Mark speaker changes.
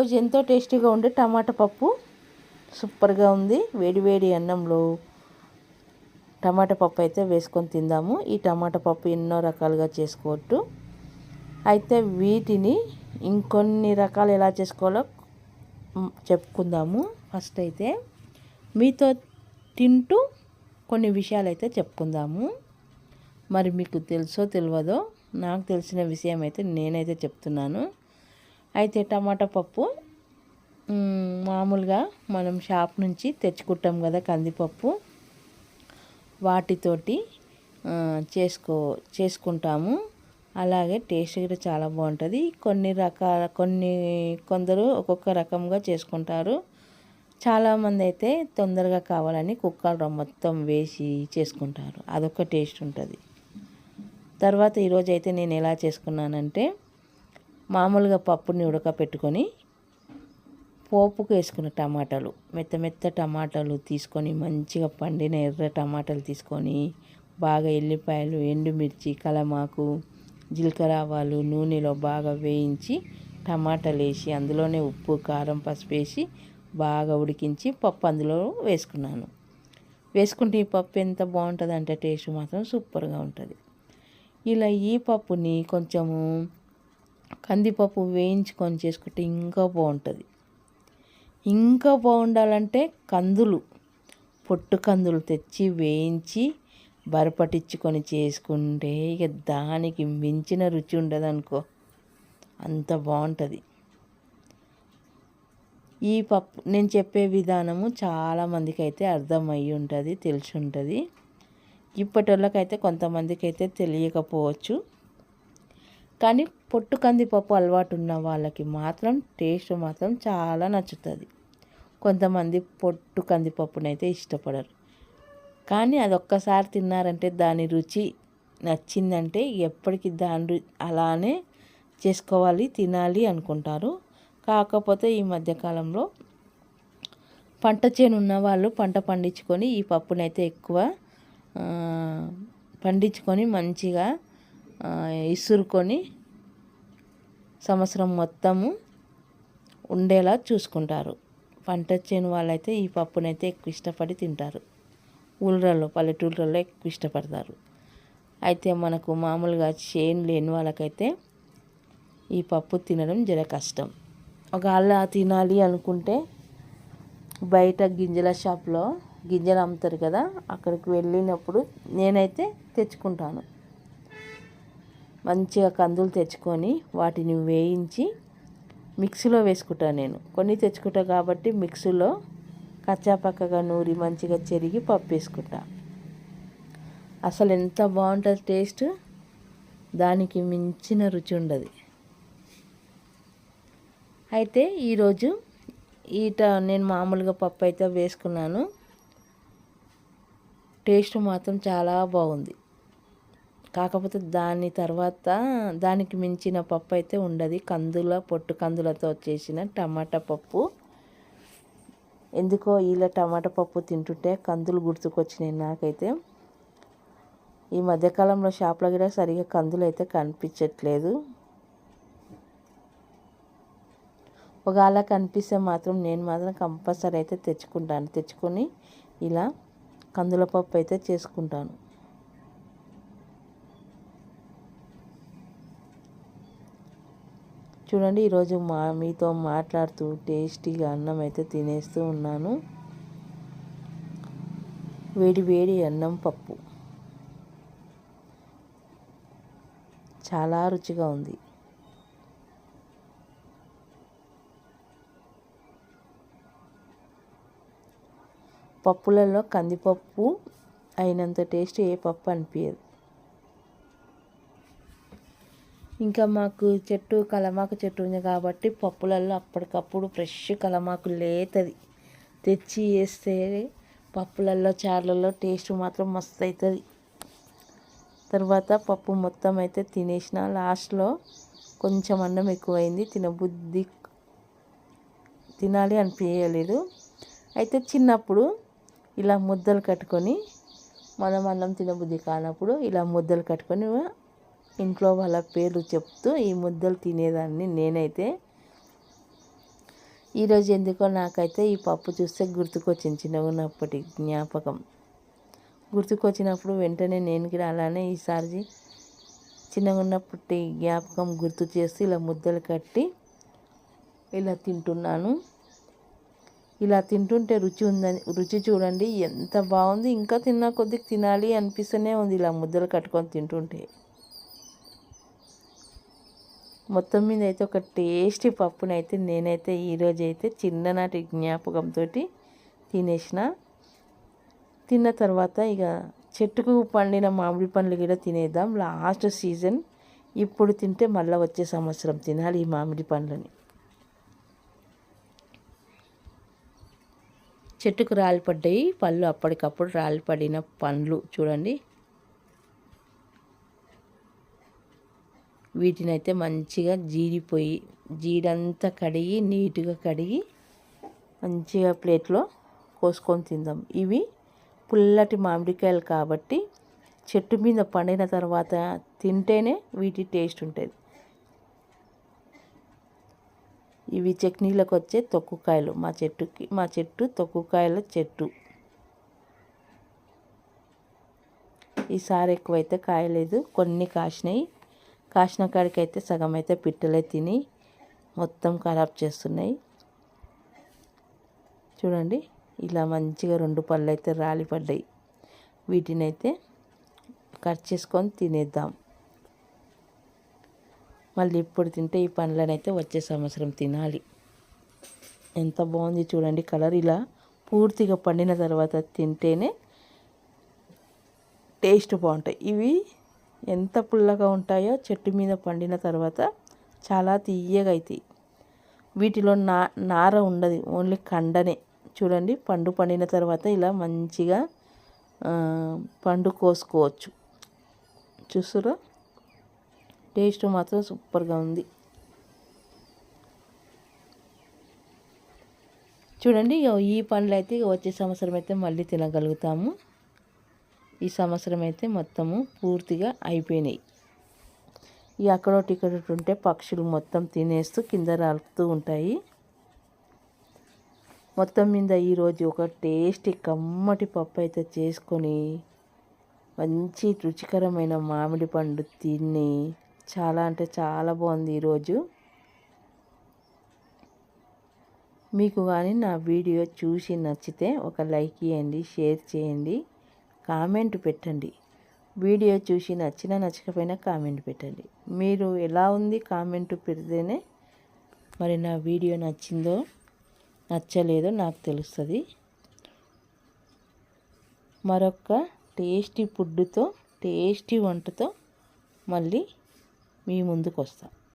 Speaker 1: ఈరోజు ఎంతో టేస్టీగా ఉండే టమాటా పప్పు సూపర్గా ఉంది. వేడి వేడి అన్నంలో టమాటా పప్పు అయితే వేసుకొని తిందాము. ఈ టమాటా పప్పు ఎన్నో రకాలుగా చేసుకోవచ్చు. అయితే వీటిని ఇంకొన్ని రకాలు ఎలా చేసుకోవాలో చెప్పుకుందాము. ఫస్ట్ అయితే మీతో తింటూ కొన్ని విషయాలు అయితే చెప్పుకుందాము. మరి మీకు తెలుసో తెలియదో నాకు తెలిసిన విషయం అయితే నేనైతే చెప్తున్నాను. అయితే టమాటా పప్పు మామూలుగా మనం షాప్ నుంచి తెచ్చుకుంటాం కదా కందిపప్పు, వాటితోటి చేసుకుంటాము. అలాగే టేస్ట్ కూడా చాలా బాగుంటుంది. కొందరు ఒక్కొక్క రకంగా చేసుకుంటారు. చాలామంది అయితే తొందరగా కావాలని కుక్కర్లో మొత్తం వేసి చేసుకుంటారు. అదొక టేస్ట్ ఉంటుంది. తర్వాత ఈరోజు అయితే నేను ఎలా చేసుకున్నానంటే మామూలుగా పప్పుని ఉడకపెట్టుకొని పోపుకు వేసుకున్న టమాటాలు మెత్త టమాటాలు తీసుకొని మంచిగా పండిన ఎర్ర టమాటాలు తీసుకొని బాగా ఎల్లిపాయలు, ఎండుమిర్చి, కలమాకు, జీలకర్ర ఆవాలు నూనెలో బాగా వేయించి టమాటాలు వేసి అందులోనే ఉప్పు, కారం, పసుపు వేసి బాగా ఉడికించి పప్పు అందులో వేసుకున్నాను. వేసుకుంటే ఈ పప్పు ఎంత బాగుంటుంది అంటే టేస్ట్ మాత్రం సూపర్గా ఉంటుంది. ఇలా ఈ పప్పుని కొంచెము కందిపప్పు వేయించుకొని చేసుకుంటే ఇంకా బాగుంటుంది. ఇంకా బాగుండాలంటే పొట్టు కందులు తెచ్చి వేయించి బరపట్టించుకొని చేసుకుంటే ఇక దానికి మించిన రుచి ఉండదు అనుకో, అంత బాగుంటుంది. ఈ పప్పు నేను చెప్పే విధానము చాలామందికి అయితే అర్థమయ్యి ఉంటుంది, తెలిసి ఉంటుంది. ఇప్పటి వాళ్ళకైతే కొంతమందికి అయితే తెలియకపోవచ్చు. కానీ పొట్టు కందిపప్పు అలవాటు ఉన్న వాళ్ళకి మాత్రం టేస్ట్ మాత్రం చాలా నచ్చుతుంది. కొంతమంది పొట్టు కందిపప్పునైతే ఇష్టపడరు. కానీ అది ఒక్కసారి తిన్నారంటే దాని రుచి నచ్చిందంటే ఎప్పటికీ అలానే చేసుకోవాలి, తినాలి అనుకుంటారు. కాకపోతే ఈ మధ్యకాలంలో పంట చేను ఉన్న వాళ్ళు పంట పండించుకొని ఈ పప్పునైతే ఎక్కువ పండించుకొని మంచిగా ఇసురుకొని సంవత్సరం మొత్తము ఉండేలా చూసుకుంటారు. పంట చేను వాళ్ళైతే ఈ పప్పునైతే ఎక్కువ ఇష్టపడి తింటారు. పల్లెటూళ్ళలో ఎక్కువ ఇష్టపడతారు. అయితే మనకు మామూలుగా చేను లేని వాళ్ళకైతే ఈ పప్పు తినడం జర కష్టం. ఒకవేళ తినాలి అనుకుంటే బయట గింజల షాప్లో గింజలు అమ్ముతారు కదా, అక్కడికి వెళ్ళినప్పుడు నేనైతే తెచ్చుకుంటాను. మంచిగా కందులు తెచ్చుకొని వాటిని వేయించి మిక్సీలో వేసుకుంటాను. నేను కొన్ని తెచ్చుకుంటా కాబట్టి మిక్సీలో కచ్చాపక్కగా నూరి మంచిగా చెరిగి పప్పు వేసుకుంటా. అసలు ఎంత బాగుంటుంది టేస్ట్, దానికి మించిన రుచి ఉండదు. అయితే ఈరోజు నేను మామూలుగా పప్పు అయితే వేసుకున్నాను. టేస్ట్ మాత్రం చాలా బాగుంది. కాకపోతే దానికి మించిన పప్పు అయితే ఉండదు. పొట్టు కందులతో చేసిన టమాటా పప్పు. ఎందుకో ఇలా టమాటా పప్పు తింటుంటే కందులు గుర్తుకొచ్చినాయి నాకైతే. ఈ మధ్యకాలంలో షాప్లో కూడా సరిగా కందులు అయితే కనిపించట్లేదు. ఒకవేళ కనిపిస్తే మాత్రం నేను మాత్రం కంపల్సరీ అయితే తెచ్చుకొని ఇలా కందుల పప్పు అయితే చేసుకుంటాను. చూడండి, ఈరోజు మీతో మాట్లాడుతూ టేస్టీగా అన్నం అయితే తినేస్తూ ఉన్నాను. వేడి వేడి అన్నం పప్పు చాలా రుచిగా ఉంది. పప్పులలో కందిపప్పు అయినంత టేస్ట్ ఏ పప్పు అనిపించదు. ఇంకా మాకు కలమాకు చెట్టు ఉంది కాబట్టి పప్పులలో అప్పటికప్పుడు ఫ్రెష్ కలమాకు లేతది తెచ్చి వేస్తే పప్పులలో చారులలో టేస్ట్ మాత్రం మస్తు అవుతుంది. తర్వాత పప్పు మొత్తం అయితే తినేసిన. లాస్ట్లో కొంచెం అన్నం ఎక్కువైంది, తినాలి అనిపించలేదు. అయితే చిన్నప్పుడు ఇలా ముద్దలు కట్టుకొని మనం అన్నం తినబుద్ధి కానప్పుడు ఇలా ముద్దలు కట్టుకొని ఇంట్లో వాళ్ళ పేర్లు చెప్తూ ఈ ముద్దలు తినేదాన్ని నేనైతే. ఈరోజు ఎందుకో నాకైతే ఈ పప్పు చూస్తే గుర్తుకొచ్చింది చిన్నగా ఉన్నప్పటి జ్ఞాపకం. గుర్తుకొచ్చినప్పుడు వెంటనే నేను కూడా అలానే ఈసారి చిన్నగా ఉన్నప్పటి జ్ఞాపకం గుర్తు చేసి ఇలా ముద్దలు కట్టి ఇలా తింటున్నాను. ఇలా తింటుంటే రుచి చూడండి ఎంత బాగుంది. ఇంకా తిన్నా కొద్దిగా తినాలి అనిపిస్తూనే ఉంది ఇలా ముద్దలు కట్టుకొని తింటుంటే. మొత్తం మీద అయితే ఒక టేస్టీ పప్పునైతే నేనైతే ఈరోజైతే చిన్ననాటి జ్ఞాపకంతో తినేసిన. తిన్న తర్వాత ఇక చెట్టుకు పండిన మామిడి పండ్లు కూడా తినేద్దాం. లాస్ట్ సీజన్ ఇప్పుడు తింటే మళ్ళీ వచ్చే సంవత్సరం తినాలి ఈ మామిడి పండ్లని. చెట్టుకు రాలిపడ్డాయి పళ్ళు, అప్పటికప్పుడు రాలిపడిన పండ్లు చూడండి. వీటినైతే మంచిగా జీడంతా కడిగి నీట్గా కడిగి మంచిగా ప్లేట్లో కోసుకొని తిందాం. ఇవి పుల్లటి మామిడికాయలు కాబట్టి చెట్టు మీద పండిన తర్వాత తింటేనే వీటి టేస్ట్ ఉంటుంది. ఇవి చట్నీలకు వచ్చే తొక్కుకాయలు. మా చెట్టు తొక్కుకాయల చెట్టు. ఈసారి ఎక్కువైతే కాయలేదు, కొన్ని కాసినాయి. కాసిన కాడికైతే సగం అయితే పిట్టలే తిని మొత్తం ఖరాబ్ చేస్తున్నాయి. చూడండి ఇలా మంచిగా 2 పళ్ళు అయితే రాలిపడ్డాయి. వీటినైతే కట్ చేసుకొని తినేద్దాం. మళ్ళీ ఇప్పుడు తింటే ఈ పండ్లనైతే వచ్చే సంవత్సరం తినాలి. ఎంత బాగుంది చూడండి కలర్. ఇలా పూర్తిగా పండిన తర్వాత తింటేనే టేస్ట్ బాగుంటాయి. ఇవి ఎంత పుల్లగా ఉంటాయో చెట్టు మీద పండిన తర్వాత చాలా తీయగా అవుతాయి. వీటిలో నార ఉండదు, ఓన్లీ కండనే. చూడండి పండు పండిన తర్వాత ఇలా మంచిగా పండు కోసుకోవచ్చు. చూస్తురా, టేస్ట్ మాత్రం సూపర్గా ఉంది. చూడండి ఈ పండ్లు అయితే వచ్చే సంవత్సరం అయితే మళ్ళీ తినగలుగుతాము. ఈ సంవత్సరం అయితే మొత్తము పూర్తిగా అయిపోయినాయి. ఈ అక్కడోటి ఇక్కడోటి ఉంటే పక్షులు మొత్తం తినేస్తూ కింద రాలుతూ ఉంటాయి. మొత్తం మీద ఈరోజు ఒక టేస్టీ కమ్మటి పప్పు అయితే చేసుకొని మంచి రుచికరమైన మామిడి పండు తిని చాలా అంటే చాలా బాగుంది ఈరోజు. మీకు కానీ నా వీడియో చూసి నచ్చితే ఒక లైక్ ఇవ్వండి, షేర్ చేయండి, కామెంట్ పెట్టండి. వీడియో చూసి నచ్చకపోయినా కామెంట్ పెట్టండి. మీరు ఎలా ఉంది కామెంట్ పెడితేనే మరి నా వీడియో నచ్చిందో నచ్చలేదో నాకు తెలుస్తుంది. మరొక టేస్టీ ఫుడ్తో టేస్టీ వంటతో మళ్ళీ మీ ముందుకు వస్తాను.